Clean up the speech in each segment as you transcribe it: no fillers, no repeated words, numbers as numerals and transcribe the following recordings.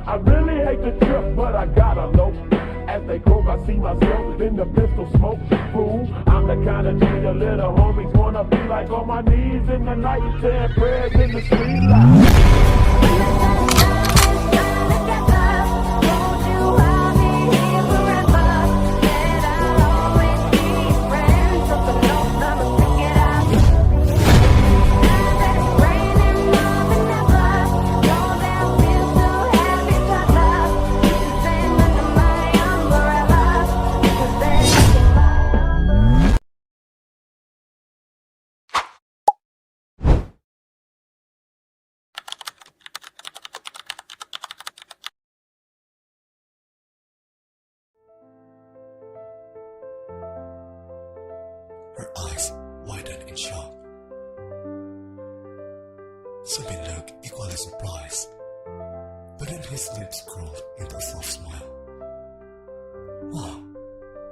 I really hate the trip, but I gotta low. As they croak, I see myself in the pistol smoke. Fool, I'm the kind of G the little homies wanna be like, on my knees in the night, saying prayers in the street light. Her eyes widened in shock. Subin looked equally surprised, but then his lips curled into a soft smile. Wow,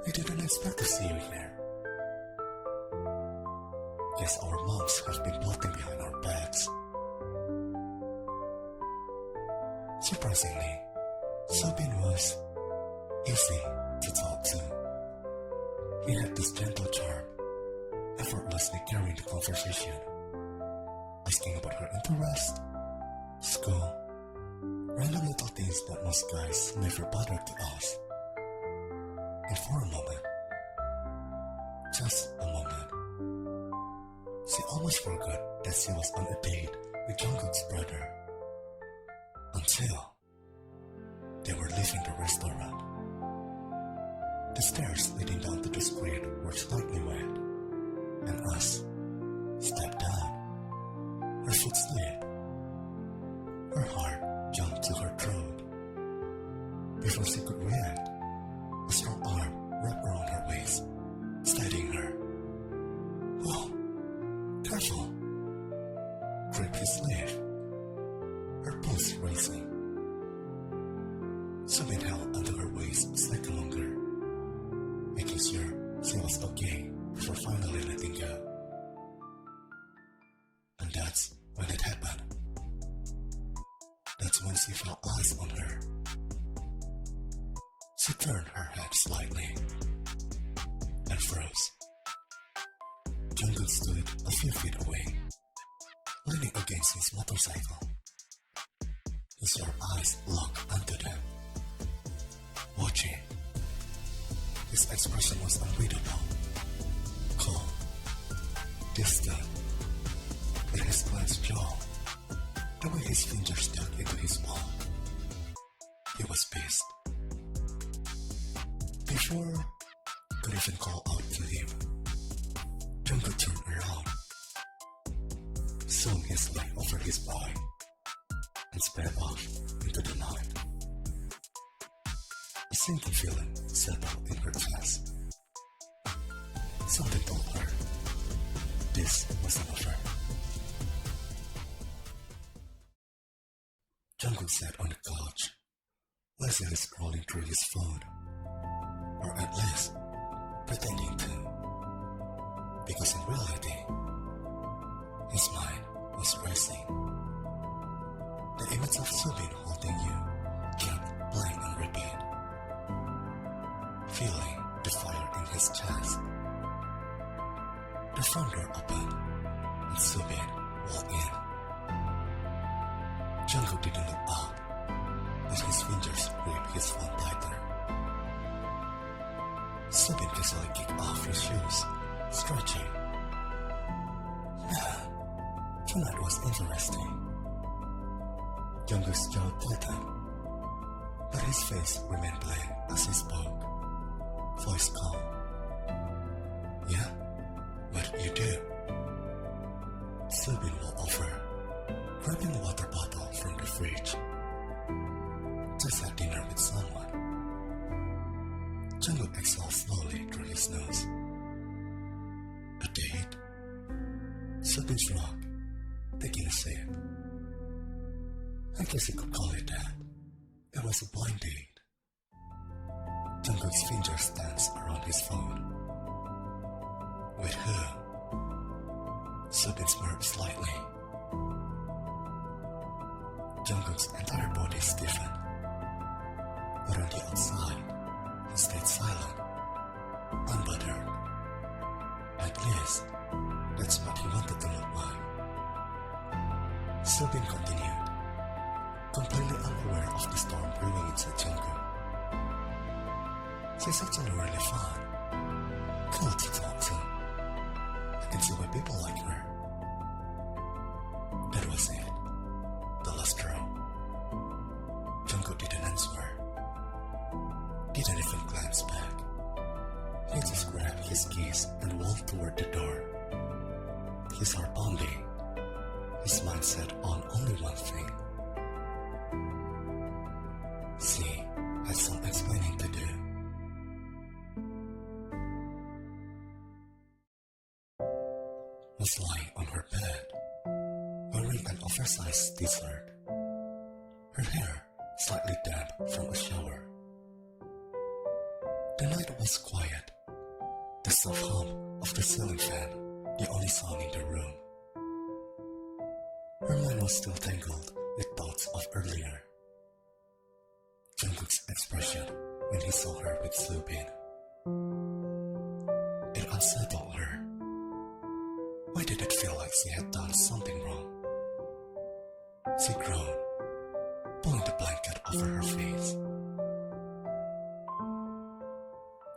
I didn't expect to see you here. Guess our moms have been plotting behind our backs. Surprisingly, Subin was easy to talk to. He had this gentle charm, effortlessly carrying the conversation, asking about her interest, school, random little things that most guys never bothered to ask. And for a moment, just a moment, she almost forgot that she was on a date with Jungkook's brother. Until they were leaving the restaurant. The stairs leading down to the street were slightly wet, and as stepped down, her foot slid. Her heart jumped to her throat. Before she could react, a strong arm wrapped around her waist, steadying her. Whoa, careful! Grip his sleeve. Her pulse racing. Subin held onto her waist a second longer, making sure she was okay before finally letting go. And that's when it happened. That's when she felt eyes on her. She turned her head slightly and froze. Jungkook stood a few feet away, leaning against his motorcycle. His sharp eyes locked onto them, watching. His expression was unreadable, cold, distant. In his clenched jaw, the way his fingers dug into his palm, he was pissed. Before could even call out to him, Jungkook turned around, swung his leg over his body, and sped off into the night. A sinking feeling settled in her chest. Something told her this wasn't over. Jungkook sat on the couch, lazily scrolling through his phone, or at least pretending to, because in reality, his mind was racing. The image of Subin holding you kept playing on repeat, feeling the fire in his chest. The front door opened, and Subin walked in. Jungkook didn't look up, but his fingers gripped his phone tighter. Subin casually kicked off his shoes, stretching. Man, tonight was interesting. Jungkook's jaw tightened, but his face remained blank as he spoke, voice calm. Yeah? What do you do? Subin will offer, grabbing a water bottle from the fridge. Just had dinner with someone. Jungkook exhaled slowly through his nose. A date? Subin shrugged, taking a sip. I guess you could call it that. It was a blind date. Jungkook's fingers danced around his phone. With who? Subin smirked slightly. Jungkook's entire body stiffened, Soobin continued, completely unaware of the storm brewing inside Jungkook. She's actually really fun, cool to talk to. I can see why people like her. That was it. The last row. Jungkook didn't answer. Didn't even glance back. He just grabbed his keys and walked toward the door. His heart pounding. His mind set on only one thing. She had some explaining to do. Was lying on her bed, wearing an oversized t-shirt. Her hair slightly damp from a shower. The night was quiet. The soft hum of the ceiling fan, the only sound in the room. Her mind was still tangled with thoughts of earlier. Jungkook's expression when he saw her with Soobin. It unsettled her. Why did it feel like she had done something wrong? She groaned, pulling the blanket over her face.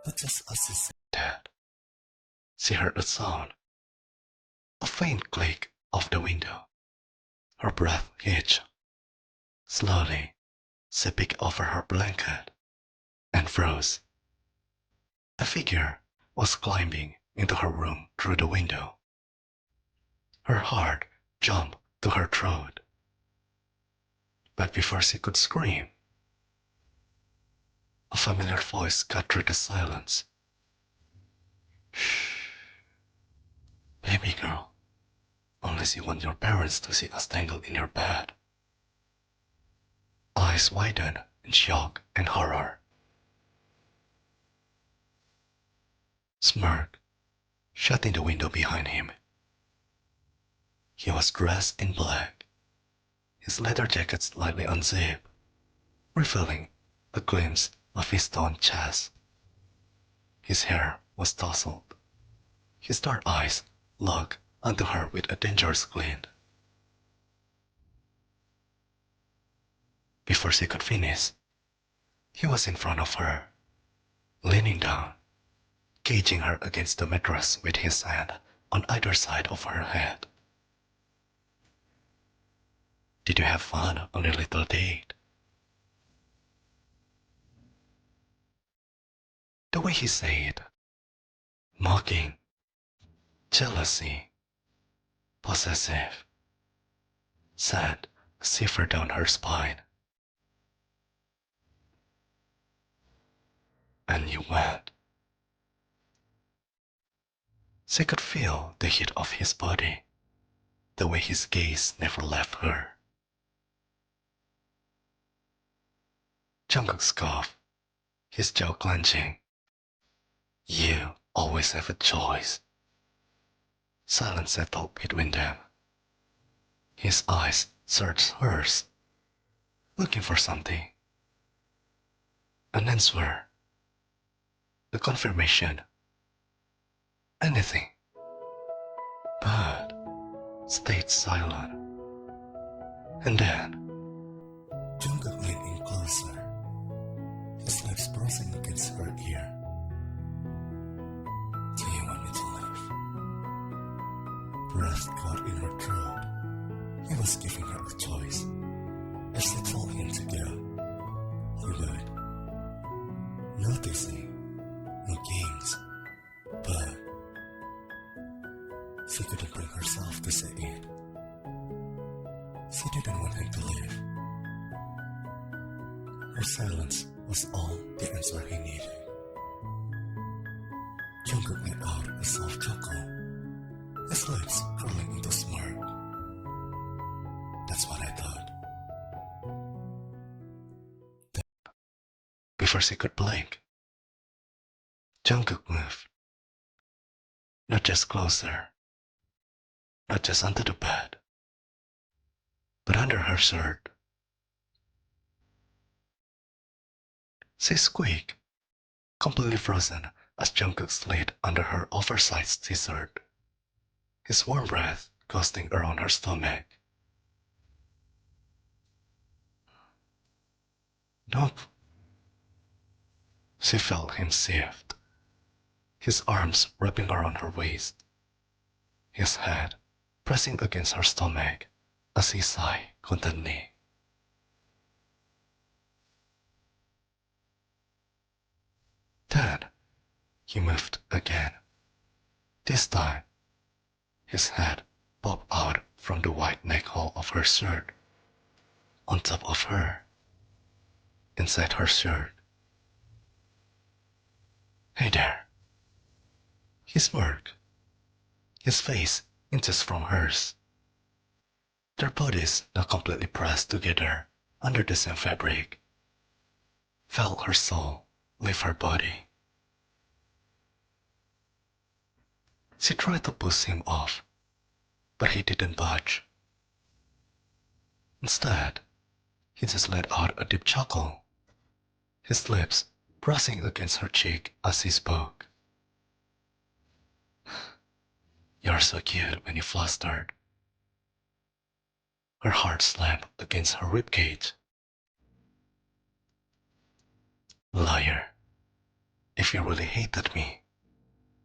But just as she said that, she heard a sound, a faint click of the window. Her breath hitched. Slowly, she peeked over her blanket and froze. A figure was climbing into her room through the window. Her heart jumped to her throat. But before she could scream, a familiar voice cut through the silence. Shh, baby girl, unless you want your parents to see us tangled in your bed. Eyes widened in shock and horror. Smirk shut in the window behind him. He was dressed in black, his leather jacket slightly unzipped, revealing a glimpse of his toned chest. His hair was tousled, his dark eyes locked onto her with a dangerous glint. Before she could finish, he was in front of her, leaning down, caging her against the mattress with his hand on either side of her head. Did you have fun on your little date? The way he said it, mocking, jealousy, possessive, sent a shiver down her spine. And you went. She could feel the heat of his body, the way his gaze never left her. Jungkook scoffed, his jaw clenching. You always have a choice. Silence settled between them. His eyes searched hers, looking for something. An answer. A confirmation. Anything. But stayed silent. And then Jungkook leaned in closer, his lips brushing against her ear. Do you want me to leave? Breath caught in her throat. He was giving her a choice. If she told him to go, he would. No teasing, no games, but she couldn't bring herself to say it. She didn't want him to leave. Her silence was all the answer he needed. Jungkook let out a soft chuckle, his lips curling into a smirk. That's what I thought. Then, before she could blink, Jungkook moved. Not just closer, not just under the bed, but under her shirt. She squeaked, completely frozen as Jungkook slid under her oversized t-shirt, his warm breath gusting around her stomach. Nope. She felt him shift, his arms wrapping around her waist, his head pressing against her stomach as he sighed contentedly. Then he moved again. This time, his head popped out from the white neck hole of her shirt, on top of her, inside her shirt. Hey there. He smirked, his face inches from hers. Their bodies now completely pressed together under the same fabric. Felt her soul leave her body. She tried to push him off, but he didn't budge. Instead, he just let out a deep chuckle, his lips brushing against her cheek as he spoke. You're so cute when you flustered. Her heart slammed against her ribcage. Liar. If you really hated me,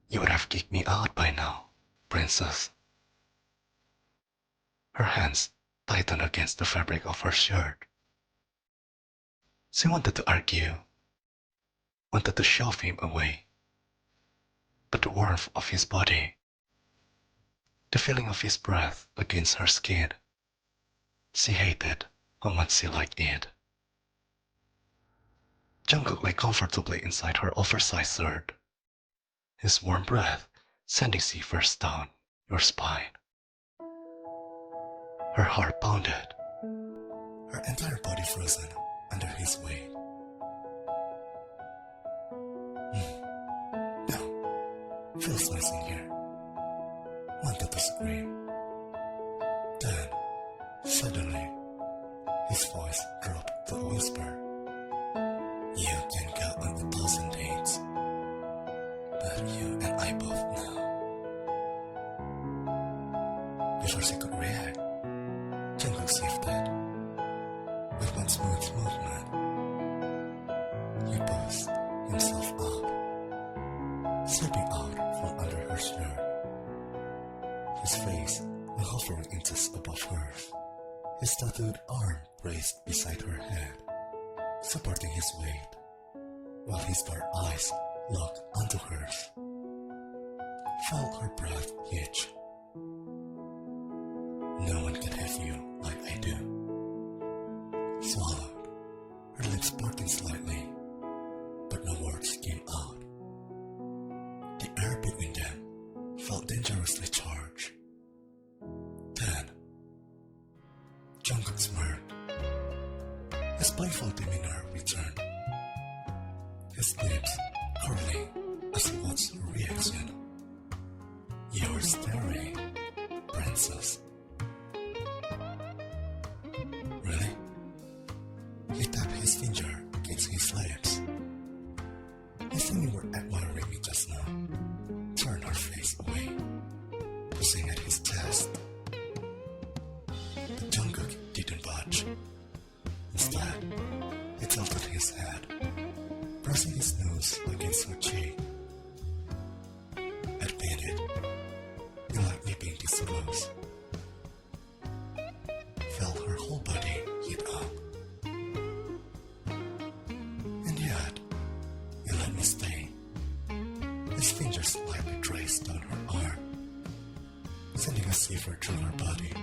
you would have kicked me out by now, princess. Her hands tightened against the fabric of her shirt. She wanted to argue, wanted to shove him away. But the warmth of his body, the feeling of his breath against her skin, she hated how much she liked it. Jungkook lay comfortably inside her oversized shirt, his warm breath sending shivers down your spine. Her heart pounded, her entire body frozen under his weight. No, feels nice in here. Wanted to scream. Then, suddenly, his voice dropped to a whisper. You can go on 1,000 dates, but you and I both know. Before she could react, Jungkook shifted. With one smooth movement, he pushed himself up, slipping out from under her shirt. His face now hovering inches above hers, his tattooed arm raised beside her head, supporting his weight, while his dark eyes locked onto hers. Felt her breath hitch. No one can have you like I do. Swallowed, her lips parting slightly, but no words came out. The air between them felt dangerously charged. Then, Jungkook smirked. His playful demeanor returned, his lips curling as he watched her reaction. You're staring, princess. Really? He tapped his finger against his lips. I think you were admiring me just now. Turned her face away, pushing at his chest. But Jungkook didn't budge. Instead, he tilted his head, pressing his nose against her cheek. Admit it, you like me being this close. Felt her whole body heat up. And yet, you let me stay. His fingers slightly traced down her arm, sending a shiver through her body.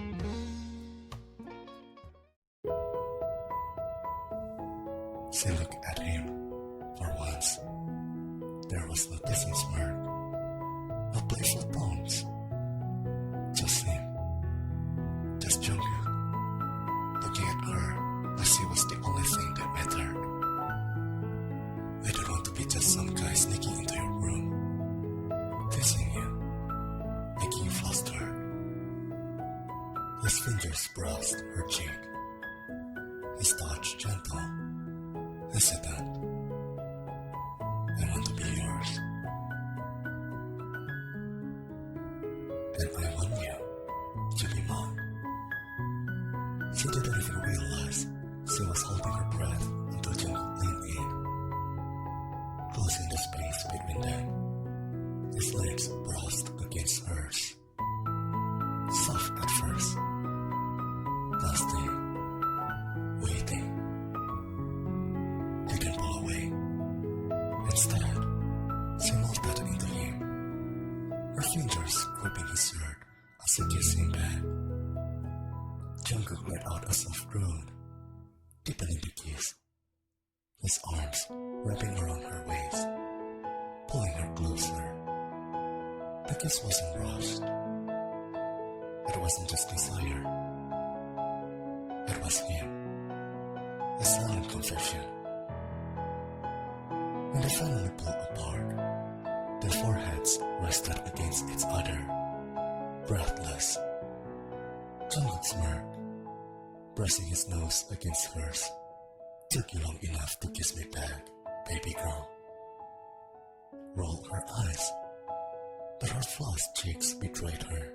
She looked at him. For once, there was no teasing smirk, no playful tones. Just him, just Jungkook, looking at her as she was the only thing that mattered. I don't want to be just some guy sneaking into your room, teasing you, making you flustered. His fingers brushed her cheek, his touch gentle, hesitant. I want to be yours. And I want you to be mine. She didn't even realize she was holding her breath until Jungkook space between them. His legs brushed against hers. Soft at first, lasting, waiting. Didn't pull away. Instead, she melted into him, her fingers gripping his shirt as she kissed him back. Jungkook let out a soft groan, deepening the kiss, his arms wrapping around her waist, pulling her closer. The kiss wasn't rushed. It wasn't just desire. It was him, a silent confession. When they finally pulled apart, their foreheads rested against each other, breathless. Jungkook smirked, pressing his nose against hers. Took you long enough to kiss me back, baby girl. Rolled her eyes, but her flushed cheeks betrayed her.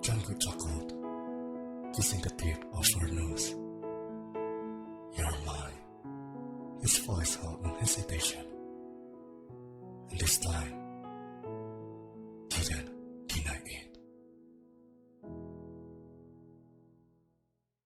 Jungkook chuckled, kissing the tip of her nose. You're mine. His voice held no hesitation. And this time, didn't.